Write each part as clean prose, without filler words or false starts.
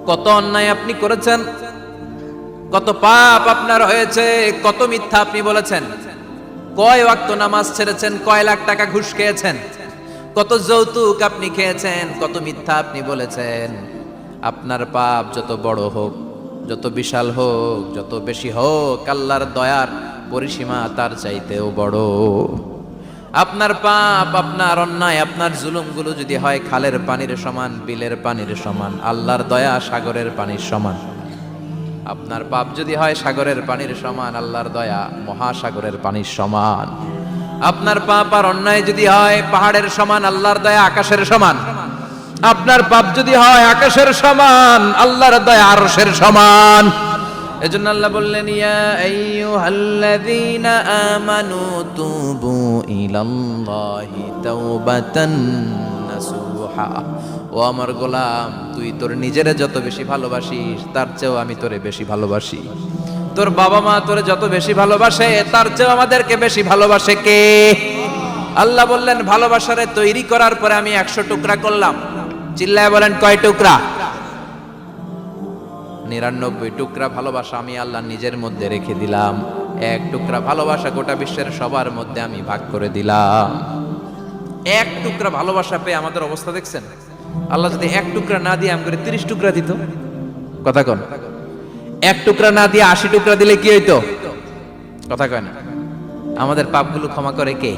কত অন্যায় আপনি করেছেন, কত পাপ আপনার হয়েছে, কত মিথ্যা আপনি বলেছেন, কয় ওয়াক্ত নামাজ ছেড়েছেন, কয় লাখ টাকা ঘুষ খেয়েছেন, কত যৌতুক আপনি খেয়েছেন, কত মিথ্যা আপনি বলেছেন। আপনার পাপ যত বড় হোক, যত বিশাল হোক, যত বেশি হোক, আল্লাহর দয়ার পরিসীমা তার চাইতেও বড়। আপনার পাপ, আপনার অন্যায়, আপনার জুলুমগুলো যদি হয় খালের পানির সমান, বিলের পানির সমান, আল্লাহর দয়া সাগরের পানির সমান। আপনার পাপ যদি হয় সাগরের পানির সমান, আল্লাহর দয়া মহাসাগরের পানির সমান। আপনার পাপ আর অন্যায় যদি হয় পাহাড়ের সমান, আল্লাহর দয়া আকাশের সমান। আপনার পাপ যদি হয় আকাশের সমান, আল্লাহর দয়া আরশের সমান। এজন্য আল্লাহ বললেন, ইয়া আইয়ুহাল্লাযীনা আমানু তুবু ইলাল্লাহি তাওবাতান নাসুহা। ও আমার গোলাম, তুই তোর নিজেরে যত বেশি ভালোবাসিস তার চেয়েও আমি তোরে বেশি ভালোবাসি। তোর বাবা মা তোরে যত বেশি ভালোবাসে তার চেয়েও আমাদেরকে বেশি ভালোবাসে কে? আল্লাহ বললেন, ভালোবাসারে তৈরি করার পরে আমি 100 টুকরা করলাম। চিল্লায় বলেন, কয় টুকরা? 99 টুকরা ভালোবাসা আমি আল্লাহ নিজের মধ্যে রেখে দিলাম। 1 টুকরা ভালোবাসা গোটা বিশ্বের সবার মধ্যে আমি ভাগ করে দিলাম। 1 টুকরা ভালোবাসা পেয়ে আমাদের অবস্থা দেখছেন? আল্লাহ যদি 1 টুকরা না দিয়ে আমাকে 30 টুকরা দিত, কথা কন। 1 টুকরা না দিয়ে 80 টুকরা দিলে কি হইতো? কথা কয় না। আমাদের পাপগুলো ক্ষমা করে কে?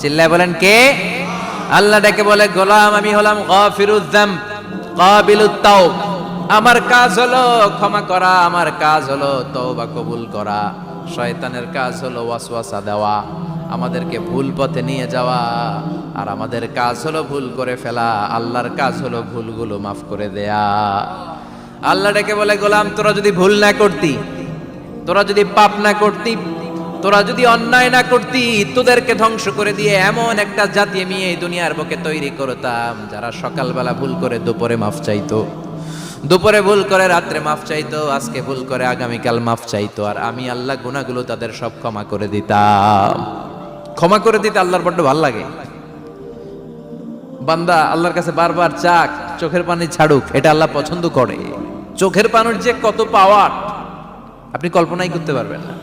চিল্লায় বলেন, কে? আল্লাহ ডেকে বলে, গোলাম আমি হলাম গাফিরুয যামব কাবিলুত তাওব। আমার কাজ হলো ক্ষমা করা, আমার কাজ হলো তওবা কবুল করা। শয়তানের কাজ হলো ওয়াসওয়াসা দেওয়া, আমাদেরকে ভুল পথে নিয়ে যাওয়া। আর আমাদের কাজ হলো ভুল করে ফেলা, আল্লাহর কাজ হলো ভুলগুলো মাফ করে দেয়া। আল্লাহ ডেকে বলে, গোলাম তোরা যদি ভুল না করতি, তোরা যদি পাপ না করতি, তোরা যদি অন্যায় না করতি, তোদেরকে ধ্বংস করে দিয়ে এমন একটা জাতি আমি এই দুনিয়ার বুকে তৈরি করতাম যারা সকালবেলা ভুল করে দুপুরে মাফ চাইতো, দুপুরে ভুল করে রাত্রে মাফ চাইতো, আজকে ভুল করে আগামীকাল মাফ চাইতো। আর আমি আল্লাহ গুনাহগুলো তাদের সব ক্ষমা করে দিতাম। ক্ষমা করে দিতে আল্লাহর বড্ড ভালো লাগে। বান্দা আল্লাহর কাছে বারবার চাক, চোখের পানি ছাড়ুক, এটা আল্লাহ পছন্দ করে। চোখের পানির যে কত পাওয়ার আপনি কল্পনাই করতে পারবেন না।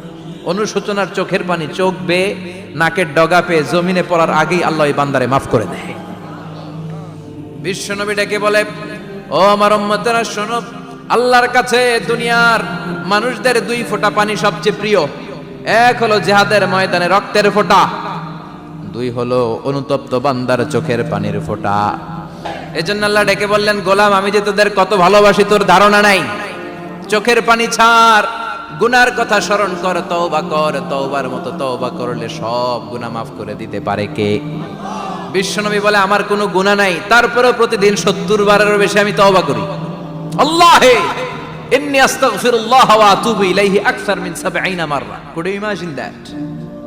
অনুশোচনার চোখের পানি, চোখ বেয়ে নাকের ডগা পেয়ে জমিনে পড়ার আগেই আল্লাহ এই বান্দারে মাফ করে দেয়। বিশ্বনবী ডেকে বলে, ও আমার উম্মতেরা শোনো, আল্লাহর কাছে দুনিয়ার মানুষদের 2 ফোঁটা পানি সবচেয়ে প্রিয়। 1 হলো জিহাদের ময়দানে রক্তের ফোঁটা, 2 হলো অনুতপ্ত বান্দার চোখের পানির ফোঁটা। এজন্য আল্লাহ ডেকে বললেন, গোলাম আমি যে তোদের কত ভালোবাসি তোর ধারণা নাই। চোখের পানি ছাড়, গুনার কথা স্মরণ কর, তওবা কর। তওবার মতো তওবা করলে সব গুনাহ মাফ করে দিতে পারে কে? বিশ্বনবী বলে, আমার কোনো গুনাহ নাই, তারপরেও প্রতিদিন 70 বারেরও বেশি আমি তওবা করি। আল্লাহে ইন্নী আস্তাগফিরুল্লাহ ওয়া আতুবু ইলাইহি আকসার মিন 70 মাররা। Could you imagine that?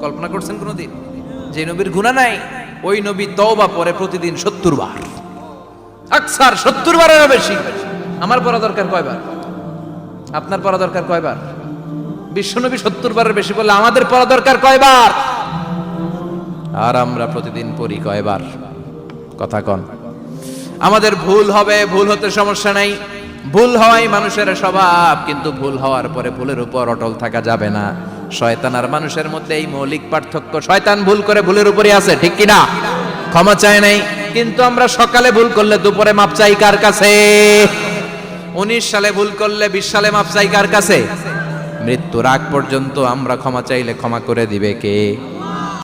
কল্পনা করছেন কোনদিন যে নবীর গুনাহ নাই, ওই নবী তওবা পড়ে প্রতিদিন 70 বার, আকসার 70 বারেরও বেশি। আমার পড়া দরকার কয়বার? আপনার পড়া দরকার কয়বার? বিশ্বনবী 70 বারের বেশি বললে আমাদের পড়া দরকার কয়বার? আর আমরা প্রতিদিন পড়ি কয়বার? কথা কন। আমাদের ভুল হবে, ভুল হতে সমস্যা নাই, ভুল হওয়াই মানুষের স্বভাব। কিন্তু ভুল হওয়ার পরে ভুলের উপর অটল থাকা যাবে না। শয়তান আর মানুষের মধ্যে এই মৌলিক পার্থক্য। শয়তান ভুল করে ভুলের উপরই আছে, ঠিক কিনা? ক্ষমা চায় নাই, কিন্তু আমরা সকালে ভুল করলে দুপুরে মাপ চাই কার কাছে? 19 সালে ভুল করলে 20 সালে মাপ চাই কার কাছে? মৃত্যুর আগ পর্যন্ত আমরা ক্ষমা চাইলে ক্ষমা করে দিবে কে?